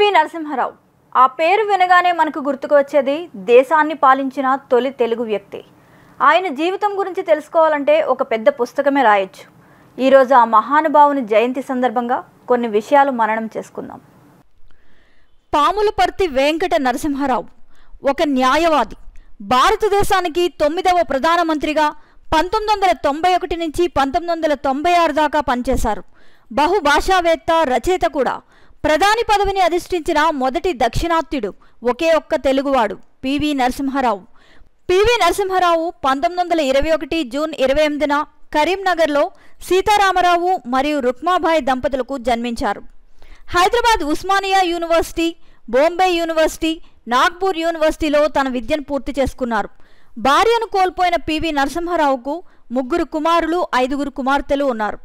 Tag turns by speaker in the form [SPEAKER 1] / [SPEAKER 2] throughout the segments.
[SPEAKER 1] PV Narasimha Rao ఆ పేరు వినగానే మనకు గుర్తుకు వచ్చేది దేశాన్ని పాలించిన తొలి తెలుగు వ్యక్తి. ఆయన జీవితం గురించి తెలుసుకోవాలంటే ఒక పెద్ద పుస్తకమే రాయొచ్చు. ఈరోజు ఆ మహానుభావుని జయంతి సందర్భంగా కొన్ని విషయాలు మననం చేసుకుందాం. పాములపర్తి వెంకట నరసింహారావు ఒక న్యాయవాది. భారతదేశానికి 9వ ప్రధానమంత్రిగా 1991 నుంచి 1996 దాకా పనిచేశారు. బహుభాషావేత్త, రచయిత కూడా. ప్రధాని పదవిని అధిష్ఠించిన మొదటి దక్షిణాత్యుడు ఒకే ఒక్క తెలుగువాడు పివి నరసింహారావు. పివి నరసింహారావు 1921 జూన్ 28న కరీంనగర్లో సీతారామరావు మరియు రుక్మాబాయి దంపతులకు జన్మించారు. హైదరాబాద్ ఉస్మానియా యూనివర్సిటీ, బాంబే యూనివర్సిటీ, నాగ్పూర్ యూనివర్సిటీలో తన విద్యను పూర్తి చేసుకున్నారు. భార్యను కోల్పోయిన పివి నరసింహారావుకు 3 కుమారులు, 5 కుమార్తెలు ఉన్నారు.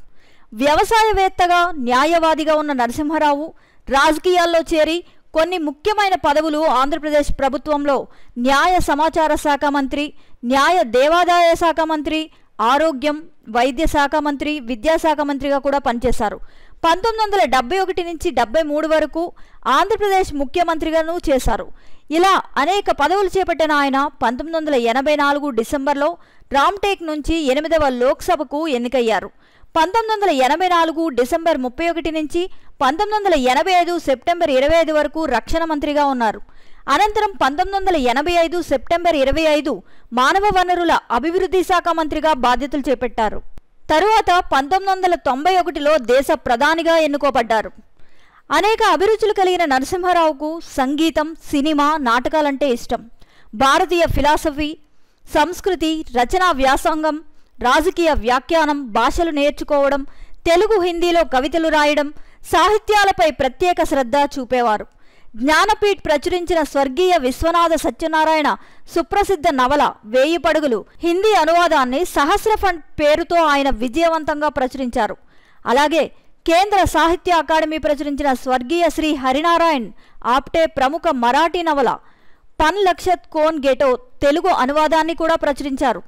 [SPEAKER 1] వ్యవసాయవేత్తగా, న్యాయవాదిగా ఉన్న నరసింహారావు రాజకీయాల్లో చేరి కొన్ని ముఖ్యమైన పదవులు ఆంధ్రప్రదేశ్ ప్రభుత్వంలో న్యాయ సమాచార శాఖ మంత్రి, న్యాయ దేవాదాయ శాఖ మంత్రి, ఆరోగ్యం, వైద్య శాఖ మంత్రి, విద్యాశాఖ మంత్రిగా కూడా పనిచేశారు. 1971 నుంచి 73 వరకు ఆంధ్రప్రదేశ్ ముఖ్యమంత్రిగాను చేశారు. ఇలా అనేక పదవులు చేపట్టిన ఆయన 1984 డిసెంబర్లో రామ్టేక్ నుంచి 8వ లోక్సభకు ఎన్నికయ్యారు. 1984 డిసెంబర్ 31 నుంచి 1985 సెప్టెంబర్ 25 వరకు రక్షణ మంత్రిగా ఉన్నారు. అనంతరం 1985 సెప్టెంబర్ 25 మానవ వనరుల అభివృద్ధి శాఖ మంత్రిగా బాధ్యతలు చేపట్టారు. తరువాత 1991లో దేశ ప్రధానిగా ఎన్నుకోబడ్డారు. అనేక అభిరుచులు కలిగిన నరసింహారావుకు సంగీతం, సినిమా, నాటకాలంటే ఇష్టం. భారతీయ ఫిలాసఫీ, సంస్కృతి, రచనా వ్యాసంగం, రాజకీయ వ్యాఖ్యానం, భాషలు నేర్చుకోవడం, తెలుగు, హిందీలో కవితలు రాయడం, సాహిత్యాలపై ప్రత్యేక శ్రద్ధ చూపేవారు. జ్ఞానపీఠ్ ప్రచురించిన స్వర్గీయ విశ్వనాథ సత్యనారాయణ సుప్రసిద్ధ నవల 1000 పడుగులు హిందీ అనువాదాన్ని సహస్ర ఫండ్ పేరుతో ఆయన విజయవంతంగా ప్రచురించారు. అలాగే కేంద్ర సాహిత్య అకాడమీ ప్రచురించిన స్వర్గీయ శ్రీ హరినారాయణ్ ఆప్టే ప్రముఖ మరాఠీ నవల పన్ లక్షత్ కోన్ గేటో తెలుగు అనువాదాన్ని కూడా ప్రచురించారు.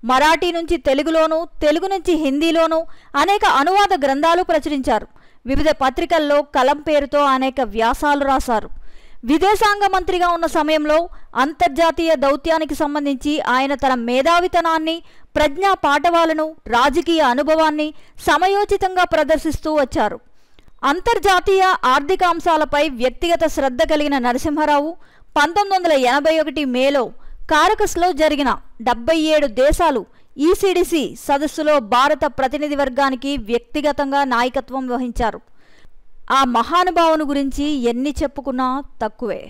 [SPEAKER 1] మరాఠీ నుంచి తెలుగులోనూ, తెలుగు నుంచి హిందీలోనూ అనేక అనువాద గ్రంథాలు ప్రచురించారు. వివిధ పత్రికల్లో కలం పేరుతో అనేక వ్యాసాలు రాశారు. విదేశాంగ మంత్రిగా ఉన్న సమయంలో అంతర్జాతీయ దౌత్యానికి సంబంధించి ఆయన తన మేధావితనాన్ని, ప్రజ్ఞా పాఠవాలను, రాజకీయ అనుభవాన్ని సమయోచితంగా ప్రదర్శిస్తూ వచ్చారు. అంతర్జాతీయ ఆర్థిక అంశాలపై వ్యక్తిగత శ్రద్ధ కలిగిన నరసింహారావు 1981 మేలో కారకస్లో జరిగిన 77 దేశాలు ఈసీడీసీ సదస్సులో భారత ప్రతినిధి వర్గానికి వ్యక్తిగతంగా నాయకత్వం వహించారు. ఆ మహానుభావుని గురించి ఎన్ని చెప్పుకున్నా తక్కువే.